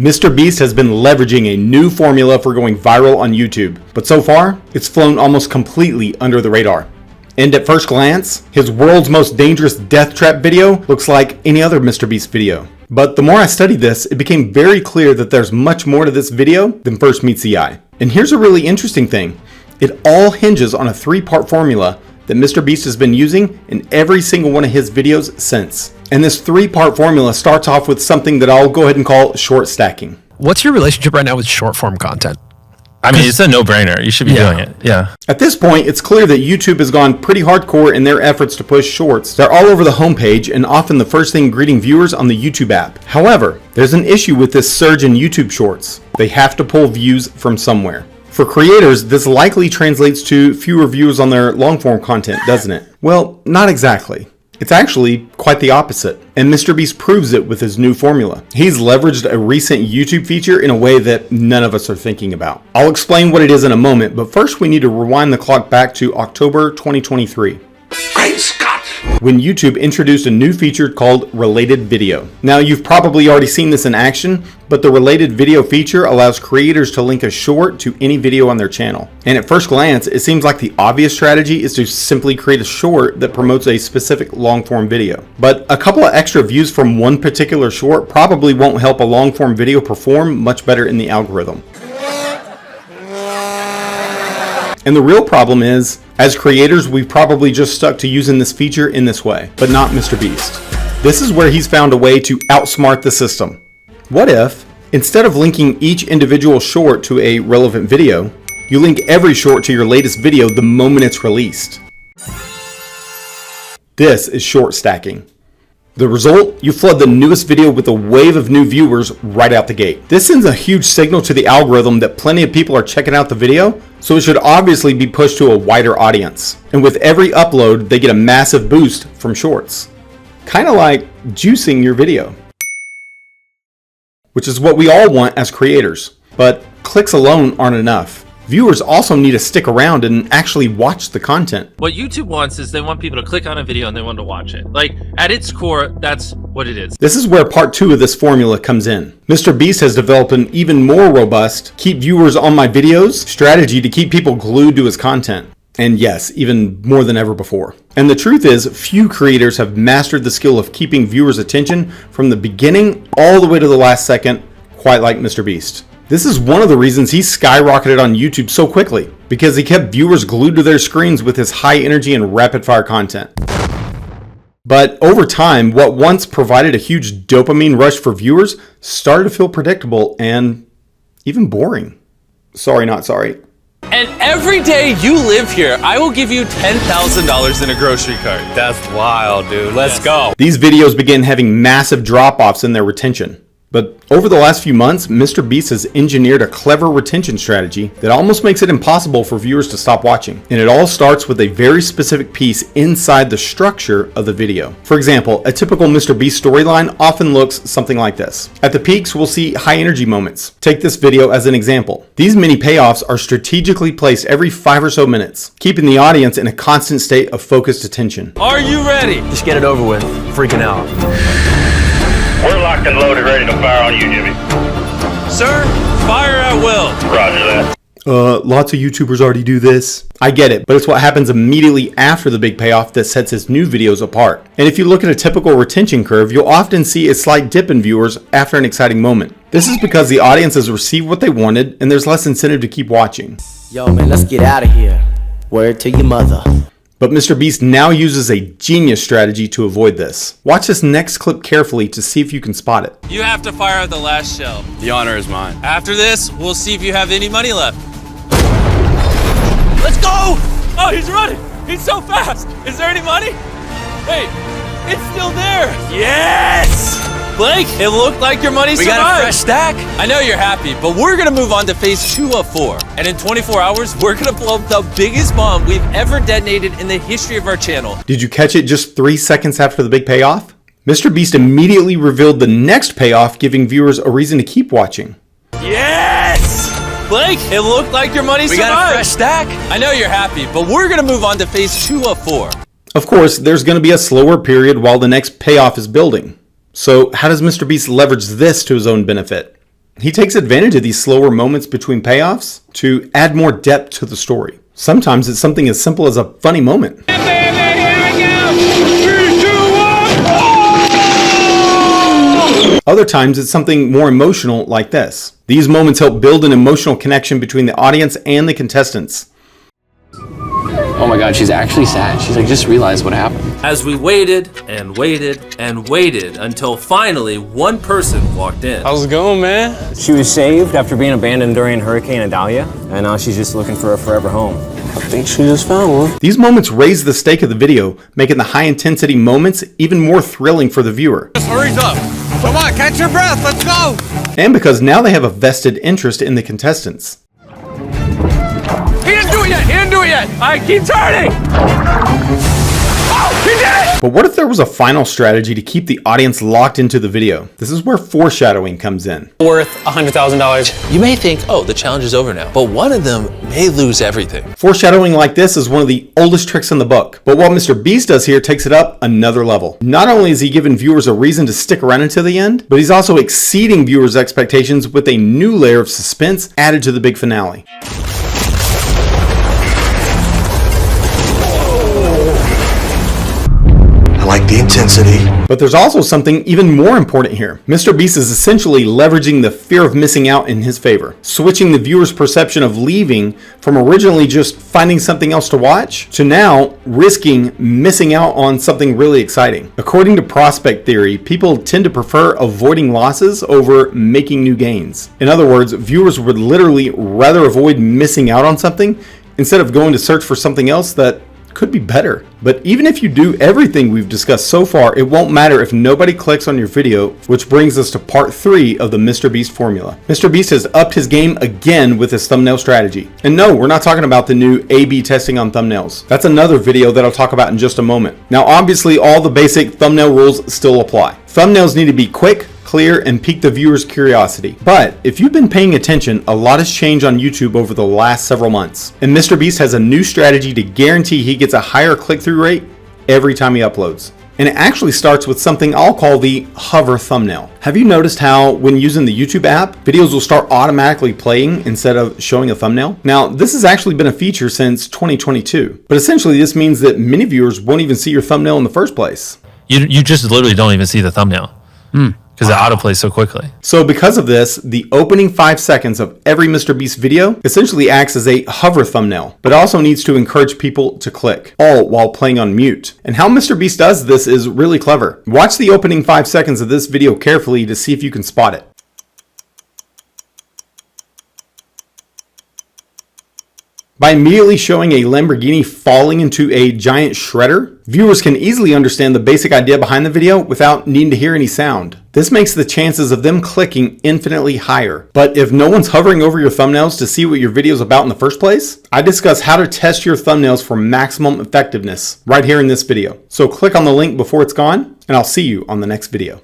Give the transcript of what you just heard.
MrBeast has been leveraging a new formula for going viral on YouTube, but so far, it's flown almost completely under the radar. And at first glance, his world's most dangerous death trap video looks like any other MrBeast video. But the more I studied this, it became very clear that there's much more to this video than first meets the eye. And here's a really interesting thing. It all hinges on a 3-part formula that MrBeast has been using in every single one of his videos since. And this 3-part formula starts off with something that I'll go ahead and call short stacking. What's your relationship right now with short form content? I mean, it's a no-brainer. You should be doing it. Yeah. At this point, it's clear that YouTube has gone pretty hardcore in their efforts to push shorts. They're all over the homepage and often the first thing greeting viewers on the YouTube app. However, there's an issue with this surge in YouTube shorts. They have to pull views from somewhere. For creators, this likely translates to fewer views on their long-form content, doesn't it? Well, not exactly. It's actually quite the opposite, and MrBeast proves it with his new formula. He's leveraged a recent YouTube feature in a way that none of us are thinking about. I'll explain what it is in a moment, but first we need to rewind the clock back to October 2023. Great Scott! When YouTube introduced a new feature called Related Video. Now, you've probably already seen this in action, but the Related Video feature allows creators to link a short to any video on their channel. And at first glance, it seems like the obvious strategy is to simply create a short that promotes a specific long-form video. But a couple of extra views from one particular short probably won't help a long-form video perform much better in the algorithm. And the real problem is, as creators, we've probably just stuck to using this feature in this way, but not MrBeast. This is where he's found a way to outsmart the system. What if, instead of linking each individual short to a relevant video, you link every short to your latest video the moment it's released? This is short stacking. The result? You flood the newest video with a wave of new viewers right out the gate. This sends a huge signal to the algorithm that plenty of people are checking out the video, so it should obviously be pushed to a wider audience. And with every upload, they get a massive boost from shorts. Kind of like juicing your video. Which is what we all want as creators. But clicks alone aren't enough. Viewers also need to stick around and actually watch the content. What YouTube wants is they want people to click on a video and they want to watch it. Like, at its core, that's what it is. This is where part 2 of this formula comes in. MrBeast has developed an even more robust keep viewers on my videos strategy to keep people glued to his content. And yes, even more than ever before. And the truth is, few creators have mastered the skill of keeping viewers' attention from the beginning all the way to the last second, quite like MrBeast. This is one of the reasons he skyrocketed on YouTube so quickly, because he kept viewers glued to their screens with his high energy and rapid fire content. But over time, what once provided a huge dopamine rush for viewers started to feel predictable and even boring. Sorry, not sorry. And every day you live here, I will give you $10,000 in a grocery cart. That's wild, dude. Let's go. These videos began having massive drop-offs in their retention. But over the last few months, MrBeast has engineered a clever retention strategy that almost makes it impossible for viewers to stop watching. And it all starts with a very specific piece inside the structure of the video. For example, a typical MrBeast storyline often looks something like this. At the peaks, we'll see high energy moments. Take this video as an example. These mini payoffs are strategically placed every 5 or so minutes, keeping the audience in a constant state of focused attention. Are you ready? Just get it over with. Freaking out. We're locked and loaded, ready to fire on you, Jimmy. Sir, fire at will. Roger that. Lots of YouTubers already do this. I get it, but it's what happens immediately after the big payoff that sets his new videos apart. And if you look at a typical retention curve, you'll often see a slight dip in viewers after an exciting moment. This is because the audience has received what they wanted and there's less incentive to keep watching. Yo, man, let's get out of here. Word to your mother. But MrBeast now uses a genius strategy to avoid this. Watch this next clip carefully to see if you can spot it. You have to fire at the last shell. The honor is mine. After this, we'll see if you have any money left. Let's go! Oh, he's running! He's so fast! Is there any money? Hey, it's still there! Yes! Blake, it looked like your money survived. We got a fresh stack. I know you're happy, but we're gonna move on to phase 2 of 4. And in 24 hours, we're gonna blow up the biggest bomb we've ever detonated in the history of our channel. Did you catch it just 3 seconds after the big payoff? MrBeast immediately revealed the next payoff, giving viewers a reason to keep watching. Yes! Blake, it looked like your money survived. We got a fresh stack. I know you're happy, but we're gonna move on to phase 2 of 4. Of course, there's going to be a slower period while the next payoff is building. So how does MrBeast leverage this to his own benefit? He takes advantage of these slower moments between payoffs to add more depth to the story. Sometimes it's something as simple as a funny moment. Other times it's something more emotional like this. These moments help build an emotional connection between the audience and the contestants. Oh my God, she's actually sad. She's like, just realized what happened. As we waited and waited and waited until finally one person walked in. How's it going, man? She was saved after being abandoned during Hurricane Idalia, and now she's just looking for a forever home. I think she just found one. These moments raise the stake of the video, making the high intensity moments even more thrilling for the viewer. Just hurry up. Come on, catch your breath. Let's go. And because now they have a vested interest in the contestants. He didn't do it yet! He didn't do it yet! I keep turning! Oh, he did it! But what if there was a final strategy to keep the audience locked into the video? This is where foreshadowing comes in. Worth $100,000. You may think, oh, the challenge is over now, but one of them may lose everything. Foreshadowing like this is one of the oldest tricks in the book, but what MrBeast does here takes it up another level. Not only is he giving viewers a reason to stick around until the end, but he's also exceeding viewers' expectations with a new layer of suspense added to the big finale. I like the intensity. But there's also something even more important here. MrBeast is essentially leveraging the fear of missing out in his favor, switching the viewer's perception of leaving from originally just finding something else to watch to now risking missing out on something really exciting. According to prospect theory, people tend to prefer avoiding losses over making new gains. In other words, viewers would literally rather avoid missing out on something instead of going to search for something else that could be better. But even if you do everything we've discussed so far, it won't matter if nobody clicks on your video, which brings us to part 3 of the MrBeast formula. MrBeast has upped his game again with his thumbnail strategy. And no, we're not talking about the new A/B testing on thumbnails. That's another video that I'll talk about in just a moment. Now, obviously, all the basic thumbnail rules still apply. Thumbnails need to be quick, clear, and pique the viewer's curiosity. But if you've been paying attention, a lot has changed on YouTube over the last several months. And MrBeast has a new strategy to guarantee he gets a higher click-through rate every time he uploads. And it actually starts with something I'll call the hover thumbnail. Have you noticed how when using the YouTube app, videos will start automatically playing instead of showing a thumbnail? Now, this has actually been a feature since 2022. But essentially, this means that many viewers won't even see your thumbnail in the first place. You just literally don't even see the thumbnail. Because it autoplays so quickly. So because of this, the opening 5 seconds of every MrBeast video essentially acts as a hover thumbnail, but also needs to encourage people to click, all while playing on mute. And how MrBeast does this is really clever. Watch the opening 5 seconds of this video carefully to see if you can spot it. By immediately showing a Lamborghini falling into a giant shredder, viewers can easily understand the basic idea behind the video without needing to hear any sound. This makes the chances of them clicking infinitely higher. But if no one's hovering over your thumbnails to see what your video is about in the first place, I discuss how to test your thumbnails for maximum effectiveness right here in this video. So click on the link before it's gone, and I'll see you on the next video.